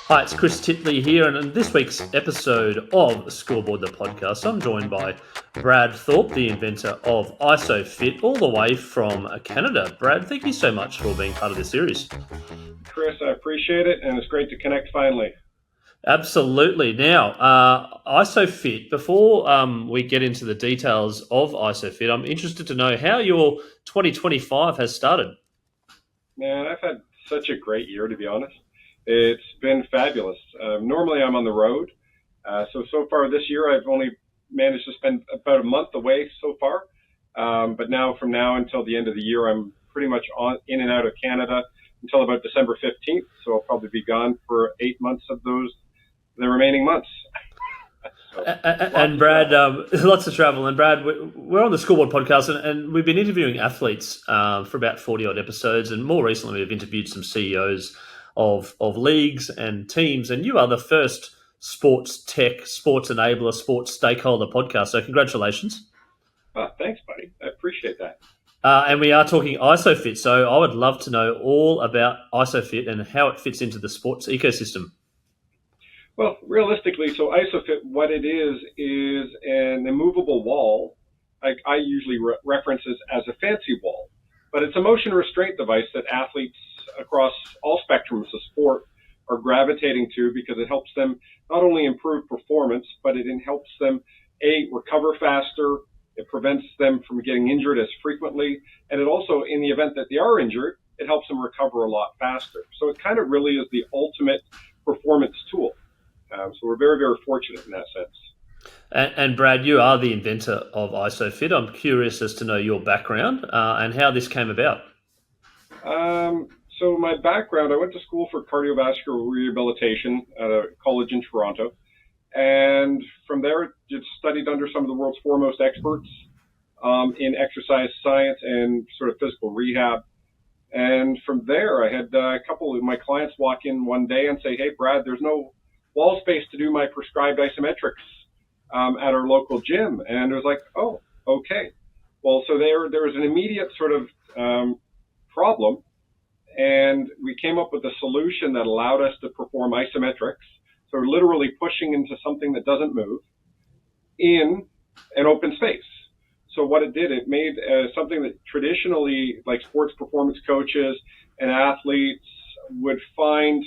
Hi, it's Chris Titley here, and in this week's episode of Scoreboard, the podcast, I'm joined by Brad Thorpe, the inventor of ISOPHIT, all the way from Canada. Brad, thank you so much for being part of this series. Chris, I appreciate it, and it's great to connect finally. Absolutely. Now, ISOPHIT, before we get into the details of ISOPHIT, I'm interested to know how your 2025 has started. Man, I've had such a great year, to be honest. It's been fabulous. Normally, I'm on the road. So far this year, I've only managed to spend about a month away so far. But now, from now until the end of the year, I'm pretty much in and out of Canada until about December 15th. So I'll probably be gone for 8 months of the remaining months. And Brad, lots of travel. And Brad, we're on the Scoreboard podcast, and we've been interviewing athletes for about 40 odd episodes. And more recently, we've interviewed some CEOs of leagues and teams. And you are the first sports tech, sports enabler, sports stakeholder podcast. So congratulations. Thanks, buddy. I appreciate that. And we are talking ISOPHIT. So I would love to know all about ISOPHIT and how it fits into the sports ecosystem. Well, realistically, so ISOPHIT, what it is an immovable wall. I usually reference this as a fancy wall, but it's a motion restraint device that athletes across all spectrums of sport are gravitating to because it helps them not only improve performance, but it helps them, recover faster. It prevents them from getting injured as frequently, and it also, in the event that they are injured, it helps them recover a lot faster. So it kind of really is the ultimate performance tool. So we're very, very fortunate in that sense. And Brad, you are the inventor of ISOPHIT. I'm curious as to know your background and how this came about. So my background, I went to school for cardiovascular rehabilitation at a college in Toronto. And from there, just studied under some of the world's foremost experts in exercise science and sort of physical rehab. And from there, I had a couple of my clients walk in one day and say, "Hey, Brad, there's no wall space to do my prescribed isometrics at our local gym." And it was like, oh, okay. Well, so there was an immediate sort of problem, and we came up with a solution that allowed us to perform isometrics. So literally pushing into something that doesn't move in an open space. So what it did, it made something that traditionally, like sports performance coaches and athletes would find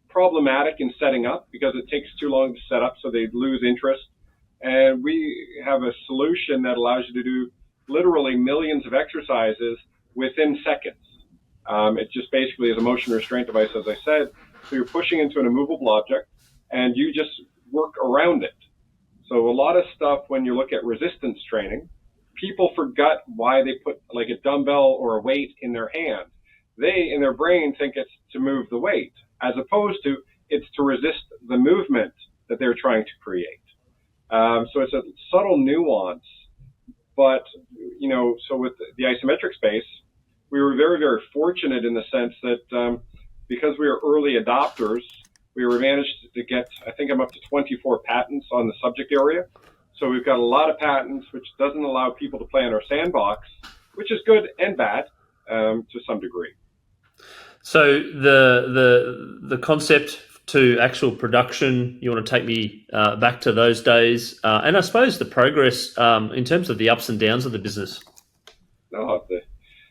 problematic in setting up because it takes too long to set up, so they'd lose interest. And we have a solution that allows you to do literally millions of exercises within seconds. It just basically is a motion restraint device, as I said. So you're pushing into an immovable object, and you just work around it. So a lot of stuff, when you look at resistance training, people forgot why they put like a dumbbell or a weight in their hand. They, in their brain, think it's to move the weight, as opposed to it's to resist the movement that they're trying to create. So it's a subtle nuance. But, so with the isometric space, we were very, very fortunate in the sense that because we were early adopters, we were managed to get, I think I'm up to 24 patents on the subject area. So we've got a lot of patents, which doesn't allow people to play in our sandbox, which is good and bad to some degree. So the concept to actual production, you want to take me back to those days, and I suppose the progress in terms of the ups and downs of the business. No, the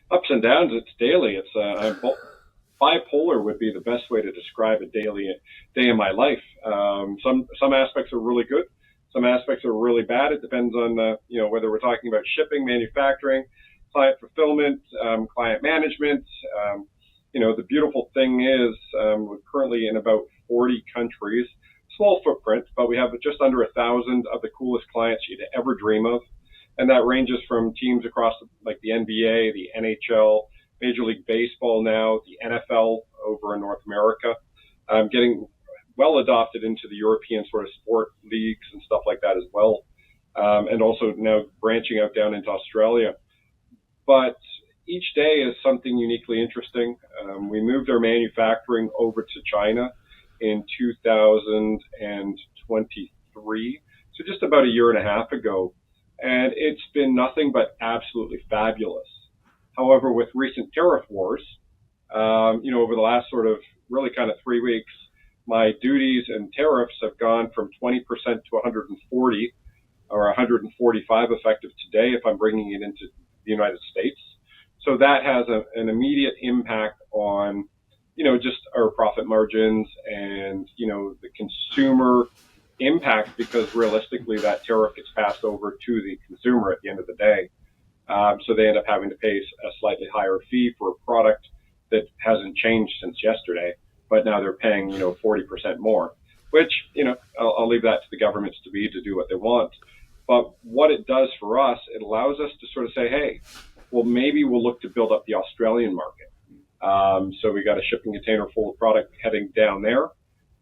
ups and downs, it's daily. It's bipolar would be the best way to describe a day in my life. Some aspects are really good. Some aspects are really bad. It depends on whether we're talking about shipping, manufacturing, client fulfillment, client management. The beautiful thing is we're currently in about 40 countries, small footprint, but we have just under 1,000 of the coolest clients you'd ever dream of. And that ranges from teams across like the NBA, the NHL, Major League Baseball now, the NFL over in North America, getting well adopted into the European sort of sport leagues and stuff like that as well. And also now branching out down into Australia. But each day is something uniquely interesting. We moved our manufacturing over to China in 2023, so just about a year and a half ago. And it's been nothing but absolutely fabulous. However, with recent tariff wars, over the last sort of really kind of 3 weeks, my duties and tariffs have gone from 20% to 140 or 145 effective today if I'm bringing it into the United States. So that has an immediate impact on, just our profit margins and, the consumer impact, because realistically that tariff gets passed over to the consumer at the end of the day. So they end up having to pay a slightly higher fee for a product that hasn't changed since yesterday, but now they're paying, 40% more, which, I'll leave that to the governments to do what they want. But what it does for us, it allows us to sort of say, hey, well, maybe we'll look to build up the Australian market. So we got a shipping container full of product heading down there.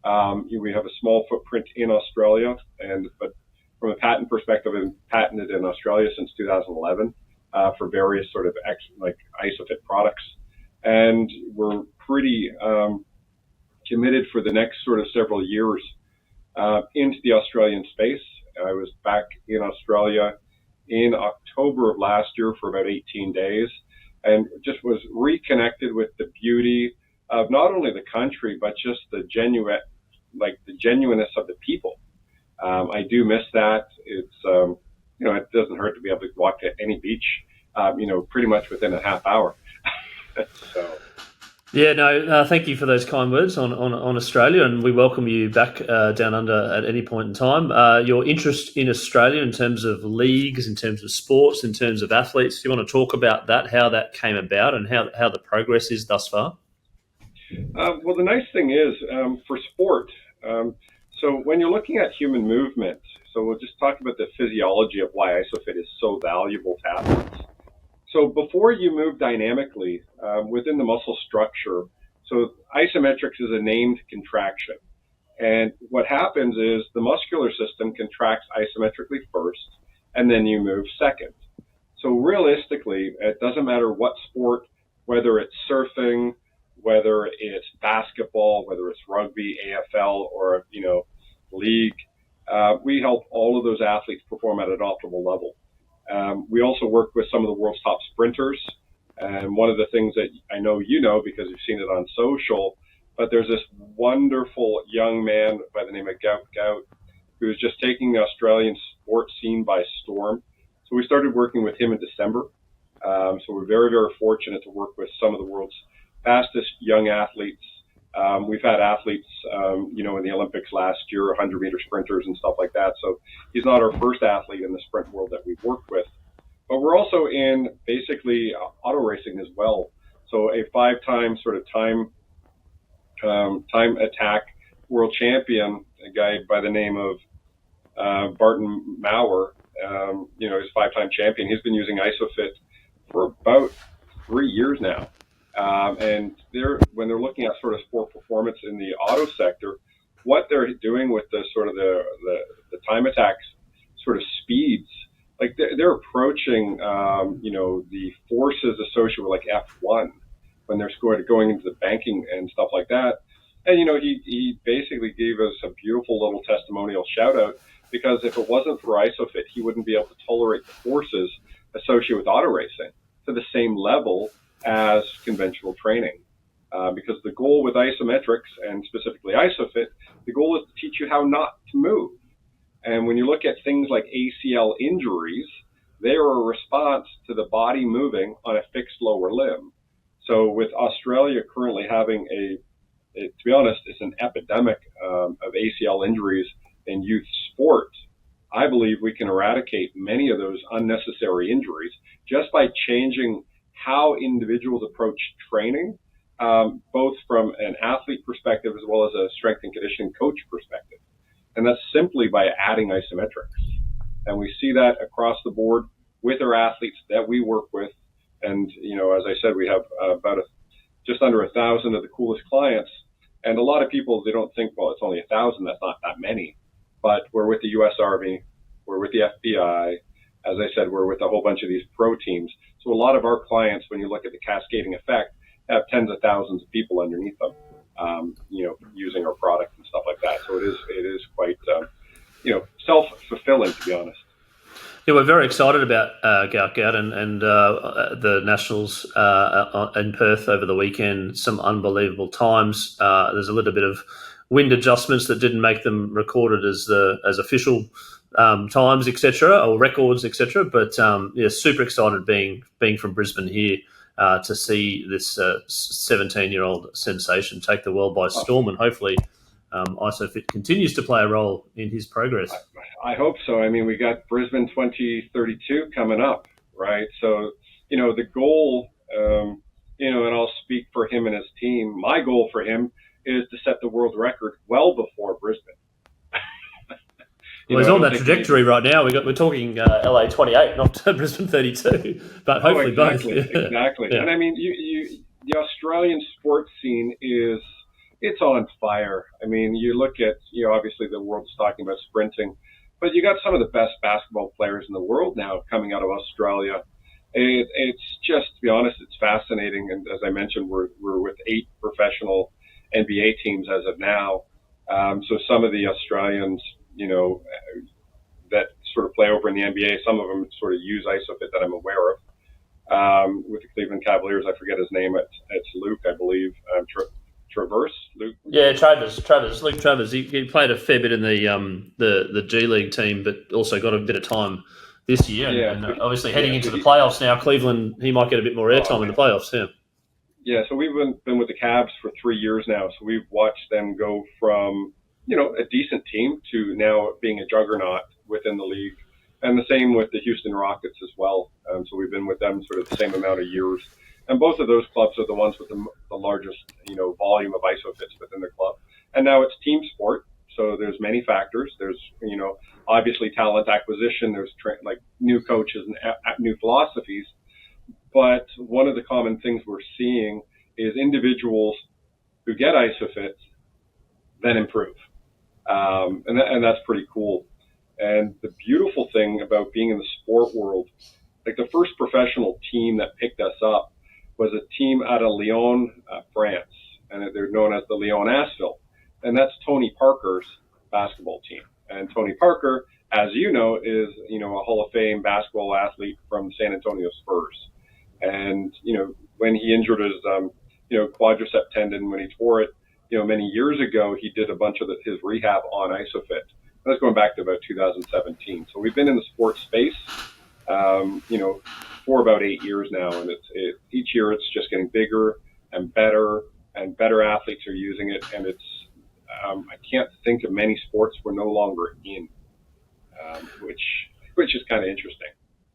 We have a small footprint in Australia, but from a patent perspective, we've been patented in Australia since 2011 for various sort of like ISOPHIT products. And we're pretty committed for the next sort of several years into the Australian space. I was back in Australia in October of last year for about 18 days and just was reconnected with the beauty of not only the country, but just the genuineness of the people. I do miss that. It's, it doesn't hurt to be able to walk to any beach, pretty much within a half hour. So. Yeah, no, thank you for those kind words on Australia, and we welcome you back down under at any point in time. Your interest in Australia in terms of leagues, in terms of sports, in terms of athletes, do you want to talk about that, how that came about and how the progress is thus far? Well, the nice thing is for sport, so when you're looking at human movement, so we'll just talk about the physiology of why ISOPHIT is so valuable to athletes. So before you move dynamically within the muscle structure, so isometrics is a named contraction. And what happens is the muscular system contracts isometrically first, and then you move second. So realistically, it doesn't matter what sport, whether it's surfing, whether it's basketball, whether it's rugby, AFL, or, league, we help all of those athletes perform at an optimal level. We also work with some of the world's top sprinters. And one of the things that I know because you've seen it on social, but there's this wonderful young man by the name of Gout Gout who's just taking the Australian sports scene by storm. So we started working with him in December. So we're very, very fortunate to work with some of the world's fastest young athletes. We've had athletes, in the Olympics last year, 100-meter sprinters and stuff like that. So he's not our first athlete in the sprint world that we've worked with. But we're also in basically auto racing as well. So a 5-time sort of time attack world champion, a guy by the name of Barton Maurer, he's a 5-time champion. He's been using ISOPHIT for about 3 years now. And when they're looking at sort of sport performance in the auto sector, what they're doing with the sort of the time attacks sort of speeds, like they're approaching, the forces associated with like F1 when they're going into the banking and stuff like that. And, he basically gave us a beautiful little testimonial shout out, because if it wasn't for ISOPHIT, he wouldn't be able to tolerate the forces associated with auto racing to the same level as conventional training. Because the goal with isometrics, and specifically ISOPHIT, the goal is to teach you how not to move. And when you look at things like ACL injuries, they are a response to the body moving on a fixed lower limb. So with Australia currently having to be honest, it's an epidemic of ACL injuries in youth sport, I believe we can eradicate many of those unnecessary injuries just by changing how individuals approach training, both from an athlete perspective as well as a strength and conditioning coach perspective. And that's simply by adding isometrics. And we see that across the board with our athletes that we work with. And, as I said, we have just under 1,000 of the coolest clients. And a lot of people, they don't think, well, it's only 1,000. That's not that many. But we're with the U.S. Army. We're with the FBI. As I said, we're with a whole bunch of these pro teams. So a lot of our clients, when you look at the cascading effect, have tens of thousands of people underneath them, using our product and stuff like that. So it is quite, self-fulfilling, to be honest. Yeah, we're very excited about Gout Gout and the Nationals in Perth over the weekend. Some unbelievable times. There's a little bit of wind adjustments that didn't make them recorded as official times, etc., or records, etc. But yeah, super excited being from Brisbane here to see this 17-year-old sensation take the world by storm, and hopefully ISOPHIT continues to play a role in his progress. I hope so. I mean, we got Brisbane 2032 coming up, right? So, the goal, and I'll speak for him and his team. My goal for him is to set the world record well before Brisbane. Well, he's on that trajectory right now. We're talking LA 28, not Brisbane 32, but hopefully exactly, both. Exactly. Yeah. And I mean, the Australian sports scene it's on fire. I mean, you look at, obviously the world's talking about sprinting, but you got some of the best basketball players in the world now coming out of Australia. It's just, to be honest, it's fascinating. And as I mentioned, we're with 8 professional NBA teams as of now. So some of the Australians, that sort of play over in the NBA, some of them sort of use ISOPHIT that I'm aware of. With the Cleveland Cavaliers, I forget his name. It's Luke, I believe. Luke. Yeah, Luke Travers. He played a fair bit in the G League team, but also got a bit of time this year. Yeah, and obviously heading into the playoffs now, Cleveland, he might get a bit more airtime in the playoffs. Yeah. Yeah, so we've been with the Cavs for 3 years now. So we've watched them go from, a decent team to now being a juggernaut within the league. And the same with the Houston Rockets as well. So we've been with them sort of the same amount of years. And both of those clubs are the ones with the largest, volume of ISOPHITs within the club. And now it's team sport. So there's many factors. There's, obviously talent acquisition. There's like new coaches and new philosophies. But one of the common things we're seeing is individuals who get ISOPHIT then improve. And that's pretty cool. And the beautiful thing about being in the sport world, like the first professional team that picked us up was a team out of Lyon, France. And they're known as the Lyon Asphalt. And that's Tony Parker's basketball team. And Tony Parker, as you know, is, a Hall of Fame basketball athlete from San Antonio Spurs. And, when he injured his, quadricep tendon, when he tore it, many years ago, he did a bunch of his rehab on ISOPHIT. That's going back to about 2017. So we've been in the sports space, for about 8 years now. And each year it's just getting bigger and better athletes are using it. And it's, I can't think of many sports we're no longer in, which is kind of interesting.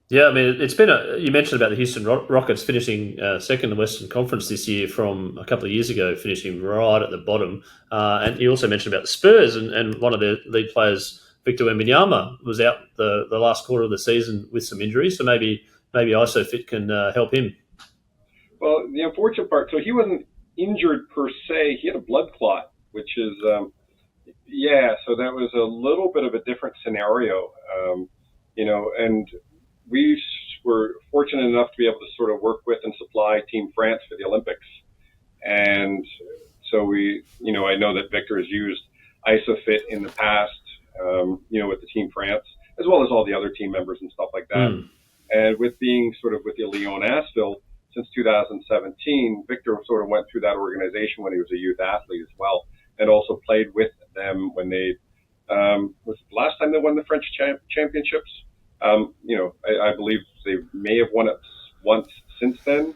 Yeah, I mean, it's been you mentioned about the Houston Rockets finishing second in the Western Conference this year from a couple of years ago, finishing right at the bottom. And you also mentioned about the Spurs, and one of their lead players, Victor Wembanyama, was out the last quarter of the season with some injuries. So maybe ISOPHIT can help him. Well, the unfortunate part, so he wasn't injured per se. He had a blood clot, which is, so that was a little bit of a different scenario, and we were fortunate enough to be able to sort of work with and supply Team France for the Olympics. And so I know that Victor has used ISOPHIT in the past, with the Team France, as well as all the other team members and stuff like that. And with being sort of with the Lyon Asphalt since 2017, Victor sort of went through that organization when he was a youth athlete as well, and also played with them when they, was the last time they won the French championships? I believe they may have won it once since then.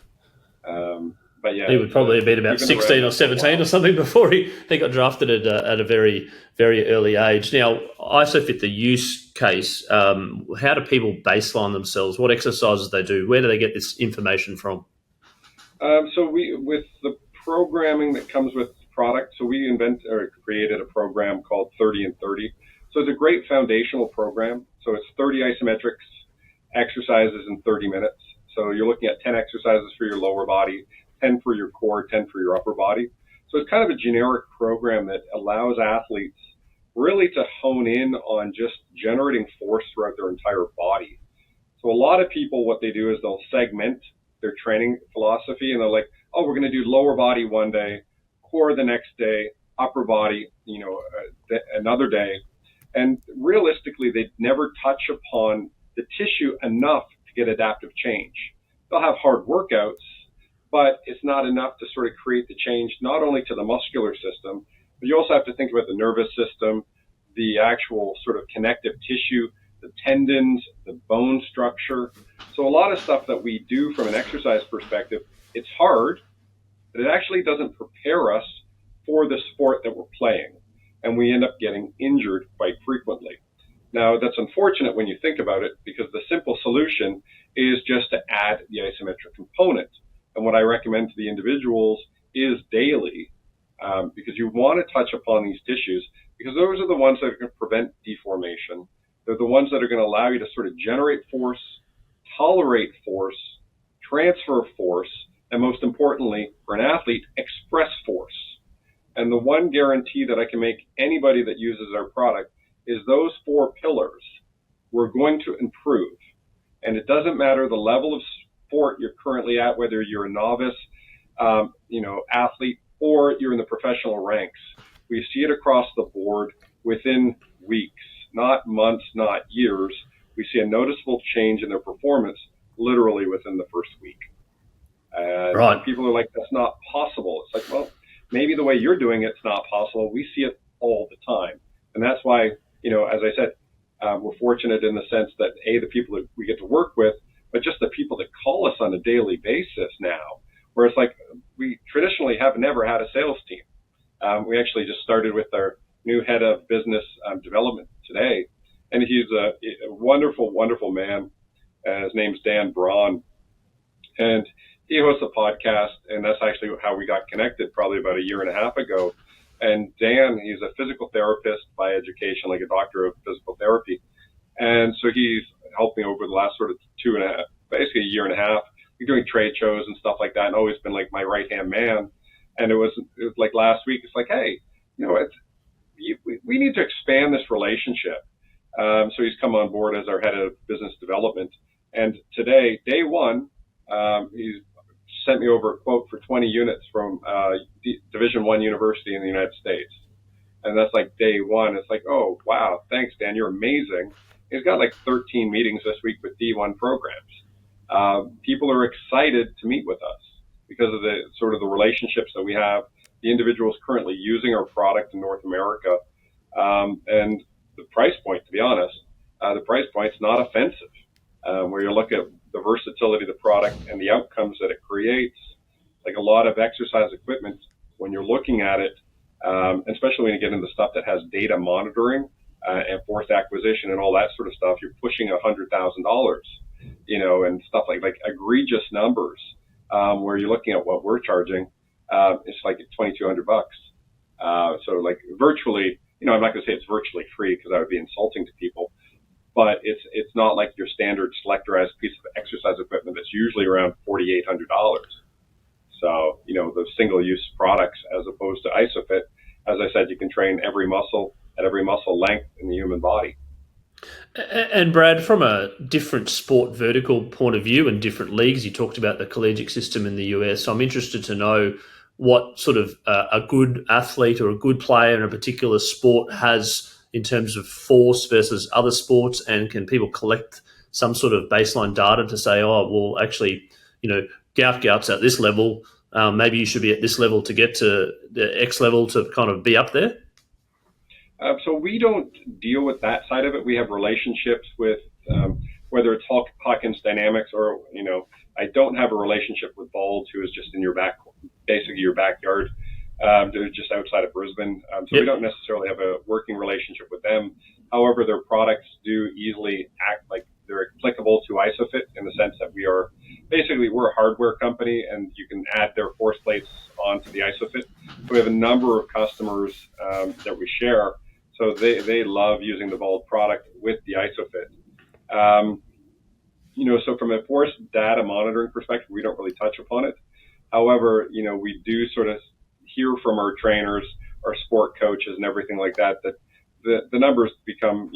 But yeah, he would probably have been about 16 or 17 or something before he got drafted at a very, very early age. Now, ISOPHIT, the use case, how do people baseline themselves? What exercises they do? Where do they get this information from? So with the programming that comes with the product, so we created a program called 30 and 30. So it's a great foundational program. So it's 30 isometrics exercises in 30 minutes. So you're looking at 10 exercises for your lower body, 10 for your core, 10 for your upper body. So it's kind of a generic program that allows athletes really to hone in on just generating force throughout their entire body. So a lot of people, what they do is they'll segment their training philosophy, and they're like, oh, we're going to do lower body one day, core the next day, upper body, another day. And realistically, they never touch upon the tissue enough to get adaptive change. They'll have hard workouts, but it's not enough to sort of create the change, not only to the muscular system, but you also have to think about the nervous system, the actual sort of connective tissue, the tendons, the bone structure. So a lot of stuff that we do from an exercise perspective, it's hard, but it actually doesn't prepare us for the sport that we're playing. And we end up getting injured quite frequently. Now, that's unfortunate when you think about it, because the simple solution is just to add the isometric component. And what I recommend to the individuals is daily, because you want to touch upon these tissues, because those are the ones that are going to prevent deformation. They're the ones that are going to allow you to sort of generate force, tolerate force, transfer force, and most importantly, for an athlete, express force. And the one guarantee that I can make anybody that uses our product is those 4 pillars we're going to improve. And it doesn't matter the level of sport you're currently at, whether you're a novice, athlete, or you're in the professional ranks. We see it across the board within weeks, not months, not years. We see a noticeable change in their performance literally within the first week. Right. People are like, that's not possible. It's like, well, maybe the way you're doing it's not possible. We see it all the time. And that's why, as I said, we're fortunate in the sense that, A, the people that we get to work with, but just the people that call us on a daily basis now, where it's like we traditionally have never had a sales team. We actually just started with our new head of business development today, and he's a wonderful, wonderful man. His name's Dan Braun, and he hosts a podcast, and that's actually how we got connected probably about a year and a half ago. And Dan, he's a physical therapist by education, like a doctor of physical therapy. And so he's helped me over the last sort of basically a year and a half. We're doing trade shows and stuff like that, and always been like my right-hand man. And it was like last week, it's like, hey, we need to expand this relationship. So he's come on board as our head of business development. And today, day one, he's sent me over a quote for 20 units from Division I university in the United States. And that's like day one. It's like, oh, wow, thanks, Dan, you're amazing. He's got like 13 meetings this week with D1 programs. People are excited to meet with us because of the sort of the relationships that we have, the individuals currently using our product in North America. And the price point, to be honest, the price point's not offensive. Where you look at the versatility of the product and the outcomes that it creates, like a lot of exercise equipment, when you're looking at it, especially when you get into stuff that has data monitoring and force acquisition and all that sort of stuff, you're pushing $100,000, and stuff like egregious numbers. Where you're looking at what we're charging, it's like $2,200. So like virtually, I'm not going to say it's virtually free because that would be insulting to people. But it's not like your standard selectorized piece of exercise equipment that's usually around $4,800. So, those single-use products as opposed to ISOPHIT, as I said, you can train every muscle at every muscle length in the human body. And Brad, from a different sport vertical point of view and different leagues, you talked about the collegiate system in the US. I'm interested to know what sort of a good athlete or a good player in a particular sport has in terms of force versus other sports, and can people collect some sort of baseline data to say, oh, well, actually, Gout Gout's at this level, maybe you should be at this level to get to the X level to kind of be up there? So we don't deal with that side of it. We have relationships with, whether it's Hawkins Dynamics or, I don't have a relationship with Bald, who is just in basically your backyard. They're just outside of Brisbane. So we don't necessarily have a working relationship with them. However, their products do easily act like they're applicable to ISOPHIT in the sense that we're a hardware company, and you can add their force plates onto the ISOPHIT. So we have a number of customers that we share. So they love using the Bald product with the ISOPHIT. So from a force data monitoring perspective, we don't really touch upon it. However, we do sort of hear from our trainers, our sport coaches and everything like that, that the numbers become,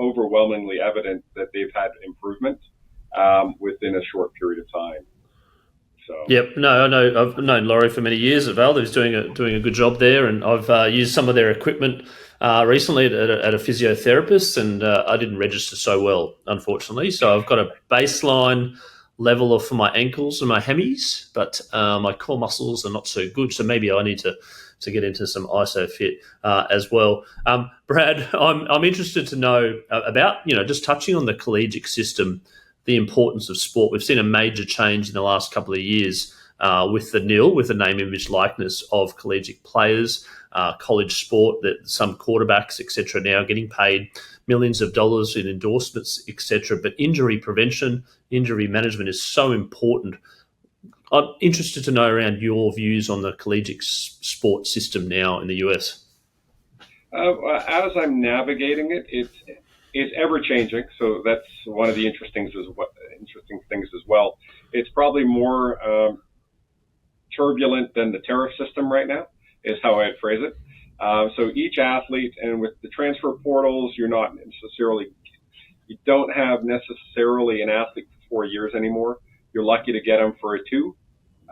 overwhelmingly evident that they've had improvement within a short period of time. So Yep. No, I know. I've known Laurie for many years at Val. He's doing a good job there, and I've used some of their equipment recently at a physiotherapist, and I didn't register so well, unfortunately. So I've got a baseline level for my ankles and my hammies, but my core muscles are not so good. So maybe I need to get into some ISOPHIT as well. Brad, I'm interested to know about, just touching on the collegiate system, the importance of sport. We've seen a major change in the last couple of years with the NIL, with the name, image, likeness of collegiate players, college sport, that some quarterbacks, etc., now getting paid millions of dollars in endorsements, etc. But injury prevention, injury management is so important. I'm interested to know around your views on the collegiate sport system now in the US. As I'm navigating it, it's ever changing. So that's one of the interesting things as well. It's probably more turbulent than the tariff system right now, is how I'd phrase it. So each athlete, and with the transfer portals, you don't have necessarily an athlete for 4 years anymore. You're lucky to get them for a 2.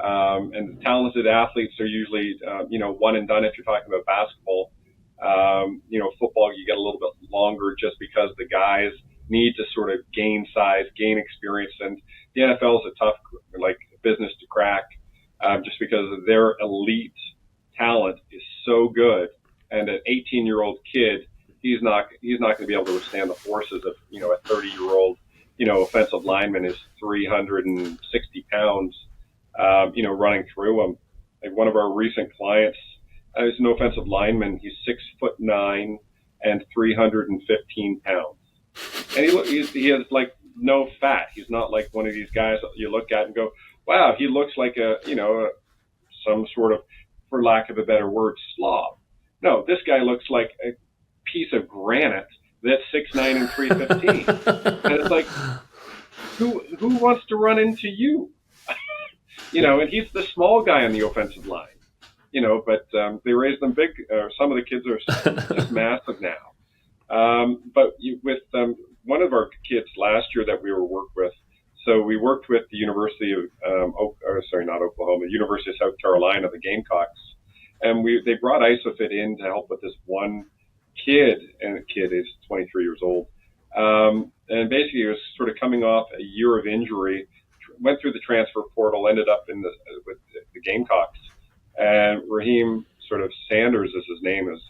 And the talented athletes are usually, one and done if you're talking about basketball. Football, you get a little bit longer just because the guys need to sort of gain size, gain experience. And the NFL is a tough, business to crack, just because their elite talent is so good. And an 18-year-old kid, he's not going to be able to withstand the forces of, a 30-year-old, offensive lineman is 360 pounds, running through him. Like one of our recent clients is an offensive lineman. He's 6'9" and 315 pounds. And he has like no fat. He's not like one of these guys that you look at and go, wow, he looks like some sort of, for lack of a better word, slob. No, this guy looks like a piece of granite that's 6'9" and 315. And it's like, who wants to run into you? And he's the small guy on the offensive line. But they raised them big. Some of the kids are just massive now. But with one of our kids last year that we worked with, so we worked with the University of, not Oklahoma, University of South Carolina, the Gamecocks, and they brought ISOPHIT in to help with this one kid, and the kid is 23 years old, and basically he was sort of coming off a year of injury, went through the transfer portal, ended up with the Gamecocks. And Raheem sort of Sanders is his name, his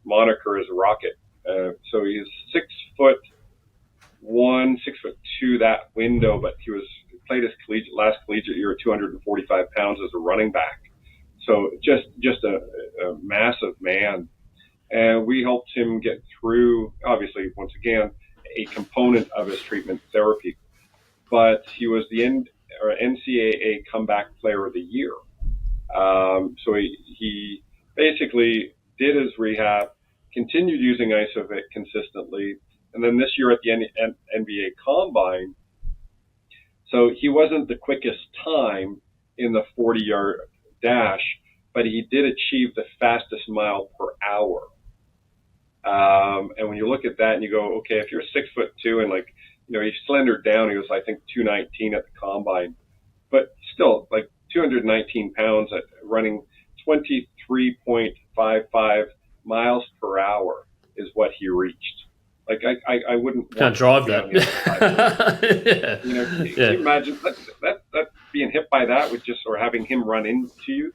moniker is Rocket. So he's 6'1", 6'2", that window, but he played his last collegiate year at 245 pounds as a running back. So just a massive man. And we helped him get through, obviously, once again, a component of his treatment therapy. But he was the NCAA Comeback Player of the Year. So he basically did his rehab, continued using ISOPHIT consistently, and then this year at the NBA Combine, so he wasn't the quickest time in the 40-yard dash, but he did achieve the fastest mile per hour. And when you look at that and you go, okay, if you're 6'2" and he's slendered down, he was, I think, 219 at the Combine, but still, 219 pounds at running 23.55 miles per hour is what he reached. I wouldn't can't drive that. Can you imagine that being hit by that or having him run into you?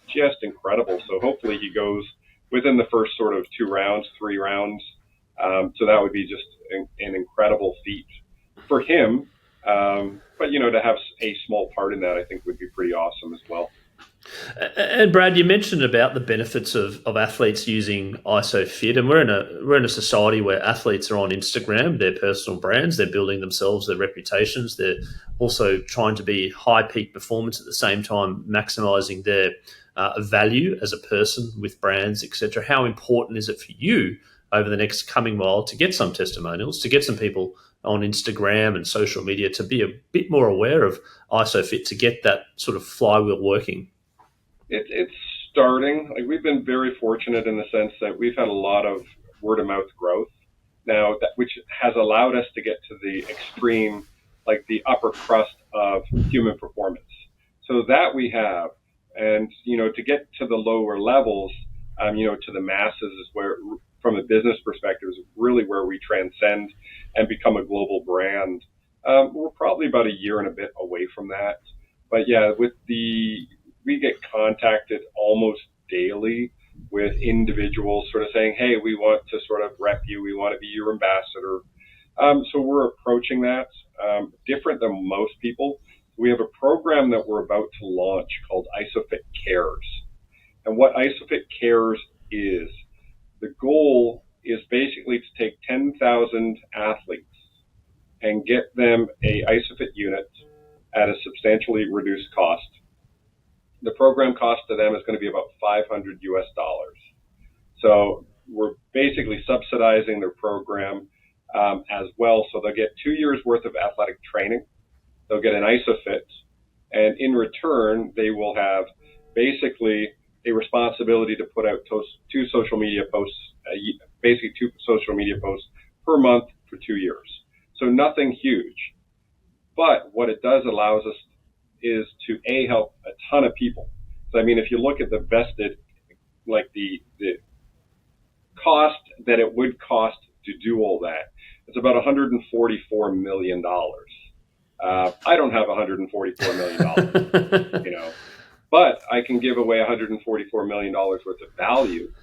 Just incredible. So hopefully he goes within the first sort of 3 rounds. So that would be just an incredible feat for him. But to have a small part in that, I think, would be pretty awesome as well. And Brad, you mentioned about the benefits of athletes using ISOPHIT, and we're in a society where athletes are on Instagram, their personal brands, they're building themselves, their reputations, they're also trying to be high peak performance at the same time, maximising their value as a person with brands, etc. How important is it for you over the next coming while to get some testimonials, to get some people on Instagram and social media to be a bit more aware of ISOPHIT, to get that sort of flywheel working? It's starting. We've been very fortunate in the sense that we've had a lot of word of mouth growth now, which has allowed us to get to the extreme, the upper crust of human performance. So that we have. And, to get to the lower levels, to the masses is where, from a business perspective, is really where we transcend and become a global brand. We're probably about a year and a bit away from that. But yeah, we get contacted almost daily with individuals sort of saying, hey, we want to sort of rep you. We want to be your ambassador. So we're approaching that different than most people. We have a program that we're about to launch called ISOPHIT Cares. And what ISOPHIT Cares is, the goal is basically to take 10,000 athletes and get them a ISOPHIT unit at a substantially reduced cost. The program cost to them is going to be about $500 US. So we're basically subsidizing their program as well. So they'll get 2 years worth of athletic training. They'll get an ISOPHIT, and in return, they will have basically a responsibility to put out two social media posts per month for 2 years. So nothing huge. But what it does allows us is to help a ton of people. So I mean, if you look at the vested, like the cost that it would cost to do all that, it's about $144 million. I don't have $144 million, but I can give away $144 million worth of value,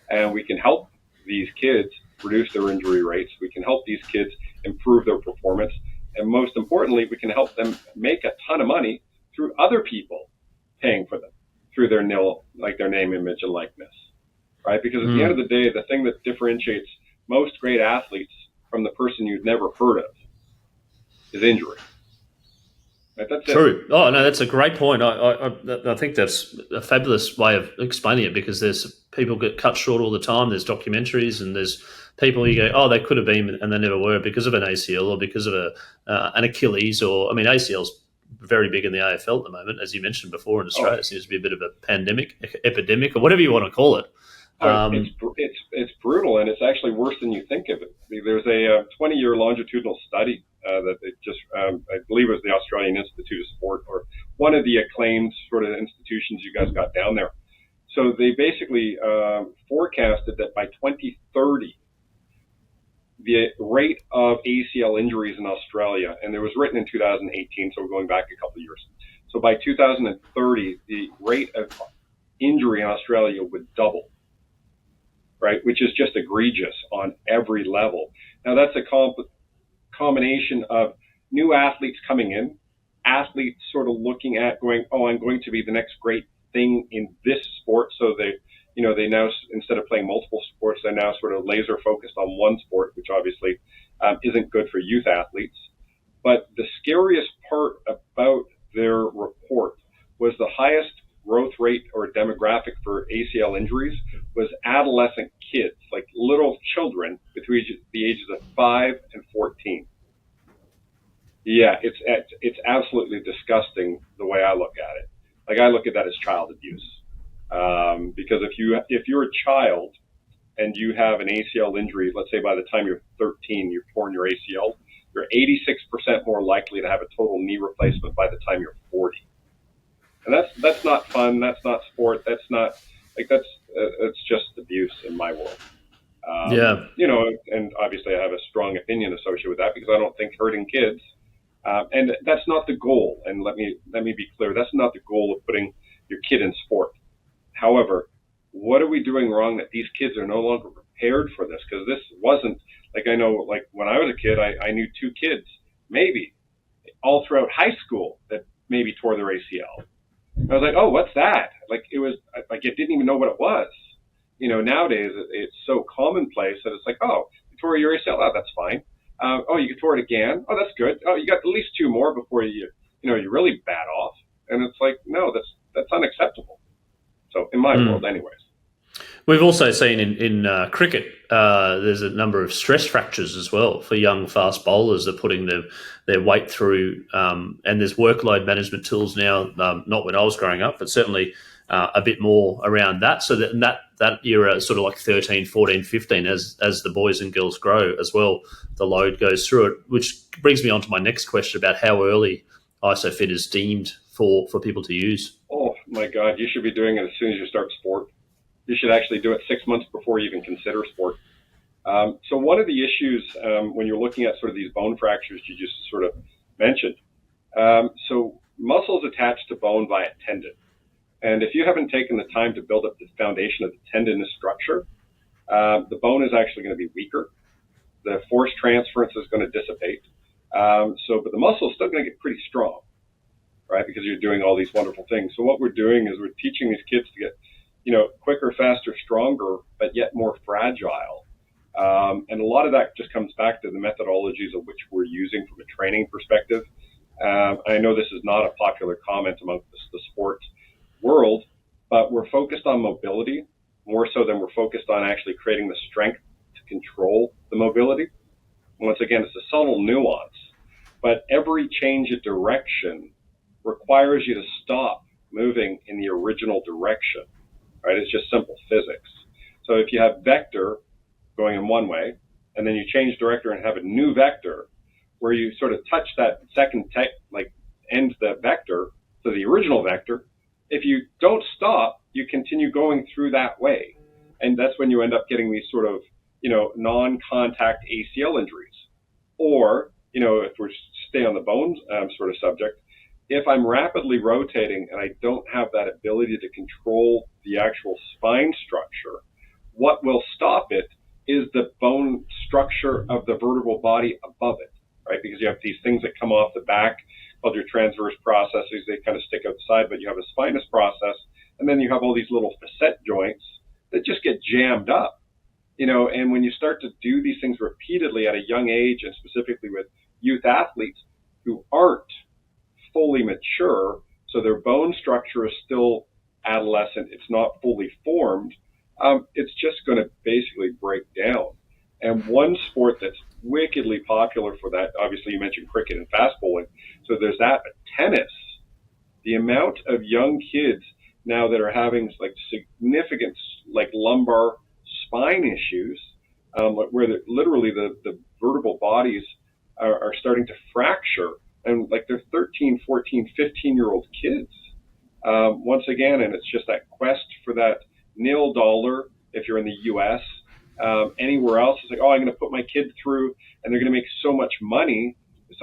and we can help these kids reduce their injury rates. We can help these kids improve their performance. And most importantly, we can help them make a ton of money through other people paying for them through their name, image, and likeness, right? Because at the end of the day, the thing that differentiates most great athletes from the person you've never heard of is injury. Right? That's true. It. Oh no, that's a great point. I think that's a fabulous way of explaining it, because there's people get cut short all the time. There's documentaries, and there's people you go, oh, they could have been and they never were because of an ACL or because of an Achilles, or ACL's very big in the AFL at the moment, as you mentioned before in Australia. It seems to be a bit of a pandemic, epidemic, or whatever you want to call it. It's brutal, and it's actually worse than you think of it. There's a 20-year longitudinal study that they just, I believe it was the Australian Institute of Sport, or one of the acclaimed sort of institutions you guys got down there. So they basically forecasted that by 2030, the rate of ACL injuries in Australia, and it was written in 2018, so we're going back a couple of years. So by 2030, the rate of injury in Australia would double, right? Which is just egregious on every level. Now that's a combination of new athletes coming in, athletes sort of looking at going, oh, I'm going to be the next great thing in this sport. So they now, instead of playing multiple sports, they're now sort of laser focused on one sport, which obviously isn't good for youth athletes. But the scariest part about their report was the highest growth rate or demographic for ACL injuries was adolescent kids, like little children between the ages of 5 and 14. Yeah, it's absolutely disgusting the way I look at it. Like, I look at that as child abuse. Because if you're a child and you have an ACL injury, let's say by the time you're 13, you've torn your ACL, you're 86% more likely to have a total knee replacement by the time you're 40. And that's not fun. That's not sport. That's not it's just abuse in my world. And obviously I have a strong opinion associated with that, because I don't think hurting kids, and that's not the goal. And let me be clear. That's not the goal of putting your kid in sport. However, what are we doing wrong that these kids are no longer prepared for this? Because this wasn't, like, I know, like when I was a kid, I knew 2 kids, maybe, all throughout high school that maybe tore their ACL. I was like, oh, what's that? Like, it was, like, I didn't even know what it was. Nowadays it's so commonplace that it's like, oh, you tore your ACL, oh, that's fine. Oh, you tore it again? Oh, that's good. Oh, you got at least 2 more before you're really bad off. And it's like, no, that's unacceptable. So in my world, anyways. We've also seen in cricket, there's a number of stress fractures as well for young fast bowlers. They're putting their weight through, and there's workload management tools now, not when I was growing up, but certainly a bit more around that. So that era, sort of like 13, 14, 15, as the boys and girls grow as well, the load goes through it, which brings me on to my next question about how early ISOPHIT is deemed for people to use? Oh my God, you should be doing it as soon as you start sport. You should actually do it 6 months before you even consider sport. So one of the issues when you're looking at sort of these bone fractures you just sort of mentioned, so muscles attached to bone via tendon. And if you haven't taken the time to build up the foundation of the tendinous structure, the bone is actually going to be weaker. The force transference is going to dissipate. But the muscle is still going to get pretty strong, right? Because you're doing all these wonderful things. So what we're doing is we're teaching these kids to get, quicker, faster, stronger, but yet more fragile. And a lot of that just comes back to the methodologies of which we're using from a training perspective. I know this is not a popular comment among the sports world, but we're focused on mobility more so than we're focused on actually creating the strength to control the mobility. Once again, it's a subtle nuance, but every change of direction requires you to stop moving in the original direction, right? It's just simple physics. So if you have vector going in one way, and then you change director and have a new vector, where you sort of touch that second end the vector to the original vector, if you don't stop, you continue going through that way. And that's when you end up getting these sort of, non-contact ACL injuries. Or, if we stay on the bones sort of subject, if I'm rapidly rotating and I don't have that ability to control the actual spine structure, what will stop it is the bone structure of the vertebral body above it, right? Because you have these things that come off the back called your transverse processes. They kind of stick out the side, but you have a spinous process, and then you have all these little facet joints that just get jammed up. And when you start to do these things repeatedly at a young age, and specifically with youth athletes who aren't fully mature, so their bone structure is still adolescent, it's not fully formed, it's just going to basically break down. And one sport that's wickedly popular for that, obviously you mentioned cricket and fast bowling, so there's that, but tennis, the amount of young kids now that are having significant lumbar spine issues, where literally the vertebral bodies are starting to fracture, and they're 13, 14, 15-year-old kids. Once again, and it's just that quest for that $0 if you're in the U.S. Anywhere else, it's I'm going to put my kid through, and they're going to make so much money. It's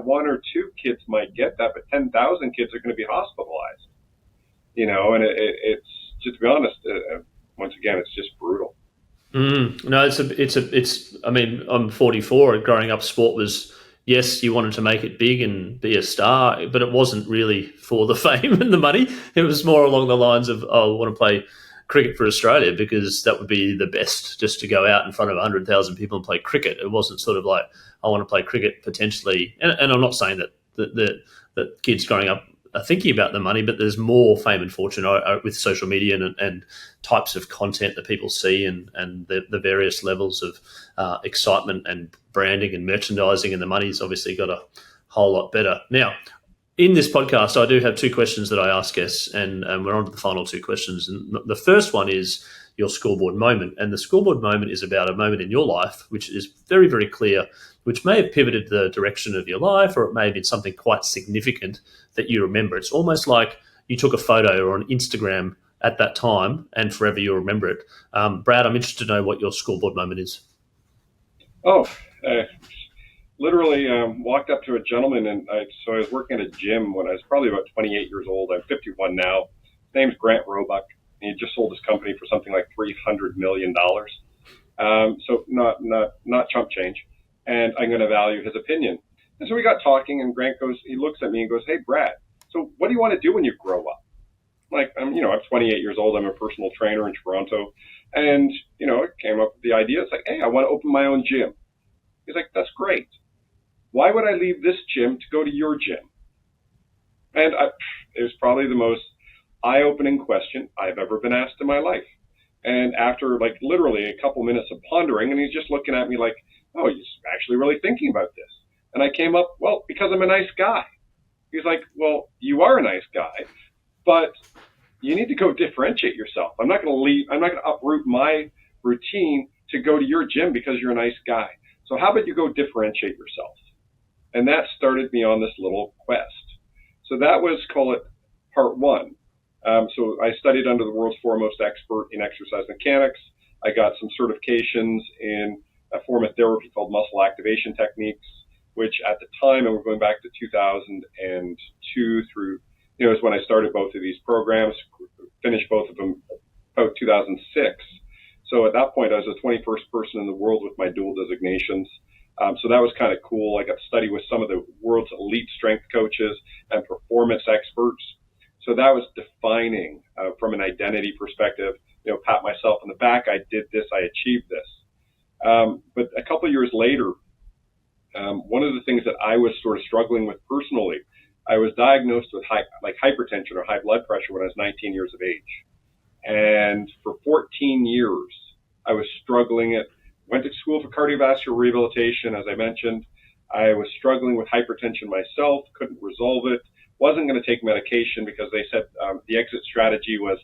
one or two kids might get that, but 10,000 kids are going to be hospitalized. And it's to be honest, once again, it's just brutal. No, it's. I mean, I'm 44. Growing up, sport was, yes, you wanted to make it big and be a star, but it wasn't really for the fame and the money. It was more along the lines of, I want to play cricket for Australia because that would be the best, just to go out in front of 100,000 people and play cricket. It wasn't sort of I want to play cricket potentially. And I'm not saying that kids growing up are thinking about the money, but there's more fame and fortune with social media and types of content that people see and the various levels of excitement and branding and merchandising, and the money's obviously got a whole lot better. Now, in this podcast, I do have two questions that I ask guests, and we're on to the final two questions. And the first one is your scoreboard moment. And the scoreboard moment is about a moment in your life which is very, very clear, which may have pivoted the direction of your life, or it may have been something quite significant that you remember. It's almost like you took a photo or an Instagram at that time and forever you'll remember it. Brad, I'm interested to know what your scoreboard moment is. Literally walked up to a gentleman, and I was working at a gym when I was probably about 28 years old. I'm 51 now. His name's Grant Roebuck, and he just sold his company for something like $300 million. So not chump change. And I'm going to value his opinion. And so we got talking, and Grant he looks at me and goes, "Hey, Brad, so what do you want to do when you grow up?" I'm 28 years old. I'm a personal trainer in Toronto. And, it came up with the idea. It's hey, I want to open my own gym. He's like, "That's great. Why would I leave this gym to go to your gym?" And it was probably the most eye-opening question I've ever been asked in my life. And after literally a couple minutes of pondering, and he's just looking at me like, "Oh, he's actually really thinking about this." And I came up, "Well, because I'm a nice guy." He's like, "Well, you are a nice guy, but you need to go differentiate yourself. I'm not going to uproot my routine to go to your gym because you're a nice guy. So how about you go differentiate yourself?" And that started me on this little quest. So that was, call it, part one. So I studied under the world's foremost expert in exercise mechanics. I got some certifications in a form of therapy called muscle activation techniques, which at the time, and we're going back to 2002 through, is when I started both of these programs, finished both of them about 2006. So at that point, I was the 21st person in the world with my dual designations. So that was kind of cool. I got to study with some of the world's elite strength coaches and performance experts. So that was defining from an identity perspective, pat myself on the back. I did this. I achieved this. But a couple of years later, one of the things that I was sort of struggling with personally, I was diagnosed with hypertension or high blood pressure when I was 19 years of age. And for 14 years, I was struggling. Went to school for cardiovascular rehabilitation, as I mentioned. I was struggling with hypertension myself, couldn't resolve it, wasn't going to take medication because they said the exit strategy was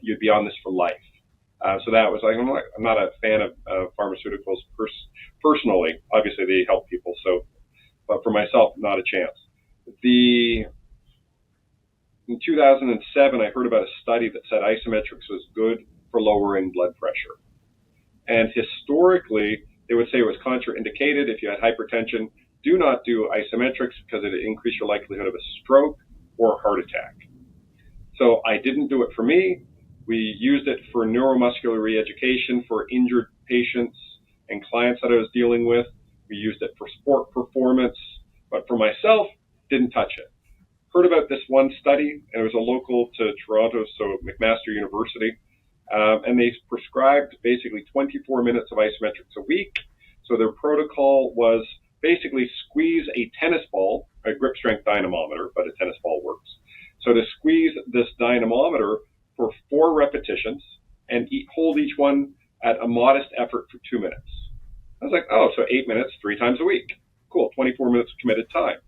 you'd be on this for life. So that was I'm not a fan of pharmaceuticals personally. Obviously, they help people, but for myself, not a chance. In 2007, I heard about a study that said isometrics was good for lowering blood pressure. And historically, they would say it was contraindicated if you had hypertension. Do not do isometrics because it increased your likelihood of a stroke or a heart attack. So I didn't do it for me. We used it for neuromuscular re-education for injured patients and clients that I was dealing with. We used it for sport performance, but for myself, didn't touch it. Heard about this one study, and it was a local to Toronto, so McMaster University, and they prescribed basically 24 minutes of isometrics a week. So their protocol was basically squeeze a tennis ball, a grip strength dynamometer, but a tennis ball works. So to squeeze this dynamometer for 4 repetitions and hold each one at a modest effort for 2 minutes. I was like, so 8 minutes, 3 times a week. Cool, 24 minutes committed time.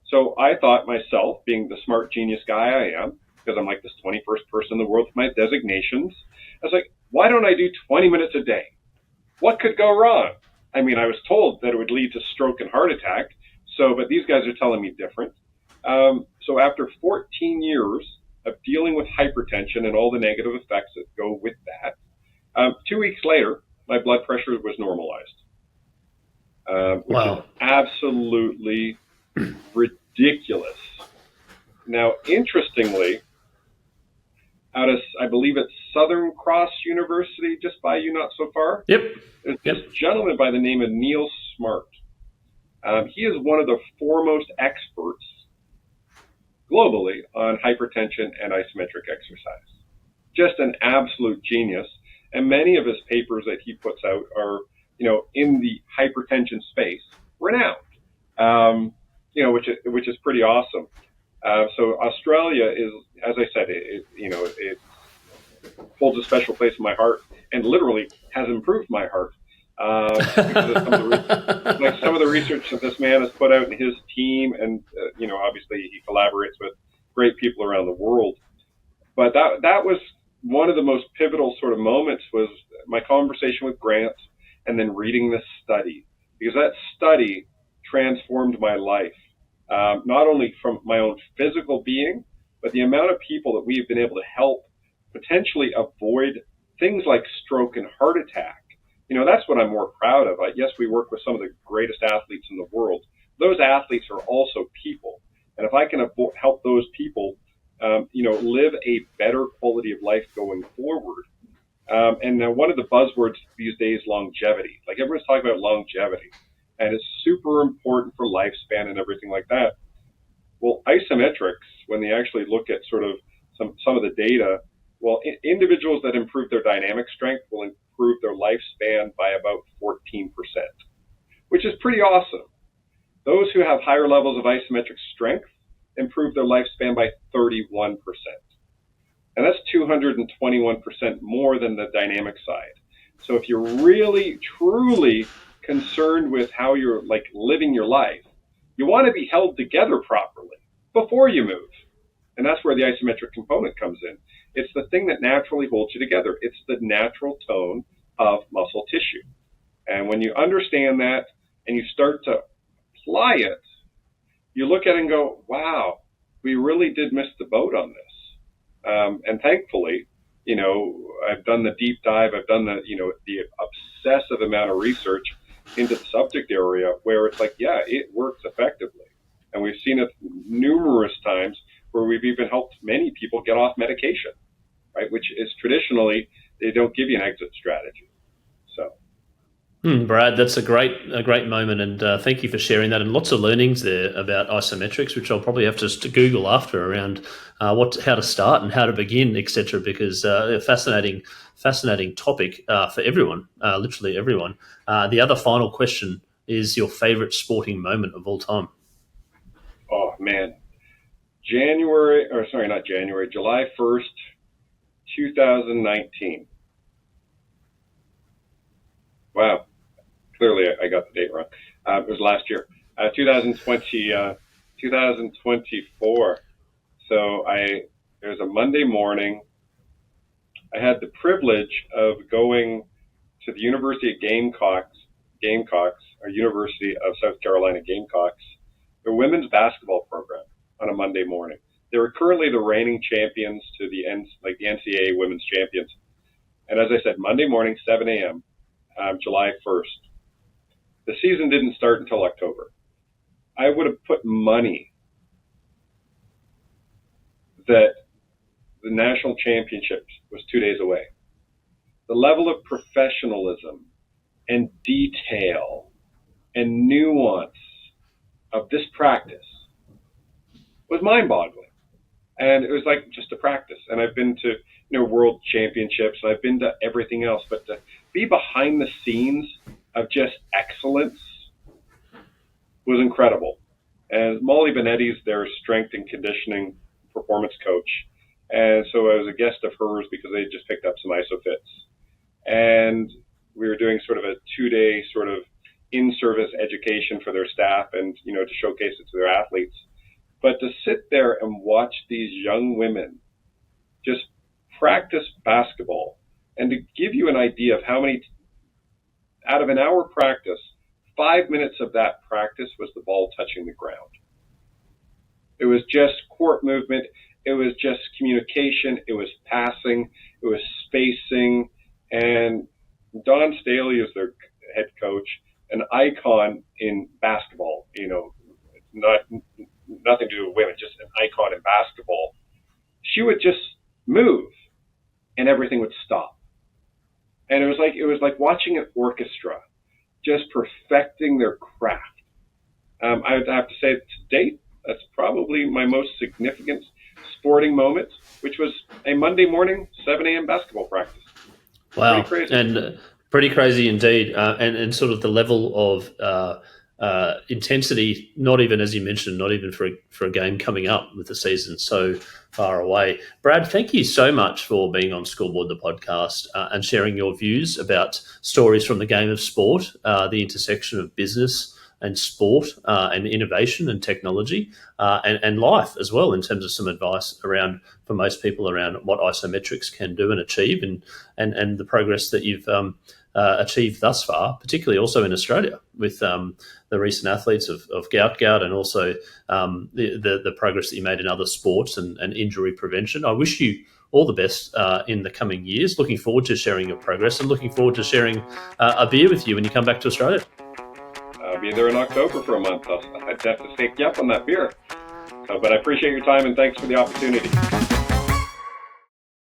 So I thought myself, being the smart genius guy I am, because I'm like this 21st person in the world with my designations, I was like, why don't I do 20 minutes a day? What could go wrong? I mean, I was told that it would lead to stroke and heart attack, but these guys are telling me different. So after 14 years of dealing with hypertension and all the negative effects that go with that, 2 weeks later, my blood pressure was normalized, which is absolutely ridiculous. Now, interestingly, out of, I believe it's Southern Cross University, just by you not so far. Yep. There's this gentleman by the name of Neil Smart. He is one of the foremost experts globally on hypertension and isometric exercise. Just an absolute genius. And many of his papers that he puts out are, in the hypertension space, renowned, which is pretty awesome. So Australia is, as I said, it holds a special place in my heart and literally has improved my heart. Because of some of the research that this man has put out in his team, and obviously he collaborates with great people around the world. But that was one of the most pivotal sort of moments, was my conversation with Grant and then reading this study, because that study transformed my life, not only from my own physical being, but the amount of people that we've been able to help potentially avoid things like stroke and heart attack. That's what I'm more proud of. Yes, we work with some of the greatest athletes in the world. Those athletes are also people. And if I can help those people, live a better quality of life going forward. And now one of the buzzwords these days, longevity. Like, everyone's talking about longevity, and it's super important for lifespan and everything like that. Well, isometrics, when they actually look at sort of some of the data, individuals that improve their dynamic strength will improve their lifespan by about 14%, which is pretty awesome. Those who have higher levels of isometric strength improve their lifespan by 31%. And that's 221% more than the dynamic side. So if you're really, truly concerned with how you're living your life, you want to be held together properly before you move. And that's where the isometric component comes in. It's the thing that naturally holds you together. It's the natural tone of muscle tissue. And when you understand that and you start to apply it, you look at it and go, wow, we really did miss the boat on this. And thankfully, I've done the deep dive. I've done the obsessive amount of research into the subject area where it's like, yeah, it works effectively. And we've seen it numerous times where we've even helped many people get off medication, right? Which is traditionally, they don't give you an exit strategy. So. Brad, that's a great moment, and thank you for sharing that. And lots of learnings there about isometrics, which I'll probably have to Google after around how to start and how to begin, etc. Because a fascinating topic for everyone, literally everyone. The other final question is your favorite sporting moment of all time. Oh man, July 1st, 2019. Wow. Clearly, I got the date wrong. It was last year, 2024. So it was a Monday morning. I had the privilege of going to the University of Gamecocks, or University of South Carolina Gamecocks, their women's basketball program on a Monday morning. They were currently the reigning champions to the NCAA women's champions. And as I said, Monday morning, 7 a.m., July 1st. The season didn't start until October. I would have put money that the national championships was 2 days away. The level of professionalism and detail and nuance of this practice was mind-boggling. And it was like just a practice. And I've been to world championships, and I've been to everything else, but to be behind the scenes of just excellence was incredible. And Molly Benetti's their strength and conditioning performance coach. And so I was a guest of hers because they just picked up some ISOPHITs. And we were doing sort of a 2-day sort of in-service education for their staff and, to showcase it to their athletes. But to sit there and watch these young women just practice basketball and to give you an idea of how many, out of an hour practice, 5 minutes of that practice was the ball touching the ground. It was just court movement. It was just communication. It was passing. It was spacing. And Don Staley is their head coach, an icon in basketball, nothing to do with women, just an icon in basketball. She would just move and everything would stop. And it was like watching an orchestra just perfecting their craft. I would have to say to date, that's probably my most significant sporting moment, which was a Monday morning, 7 a.m. basketball practice. Wow. Pretty crazy. And pretty crazy indeed. And sort of the level of intensity, not even, as you mentioned, not even for a game coming up with the season so far away. Brad, thank you so much for being on Scoreboard, the podcast, and sharing your views about stories from the game of sport, the intersection of business and sport and innovation and technology and life as well, in terms of some advice around, for most people, around what isometrics can do and achieve, and the progress that you've achieved thus far, particularly also in Australia with the recent athletes of Gout Gout, and also the progress that you made in other sports and injury prevention. I wish you all the best in the coming years. Looking forward to sharing your progress and looking forward to sharing a beer with you when you come back to Australia. I'll be there in October for a month. I'd have to take you up on that beer. But I appreciate your time and thanks for the opportunity.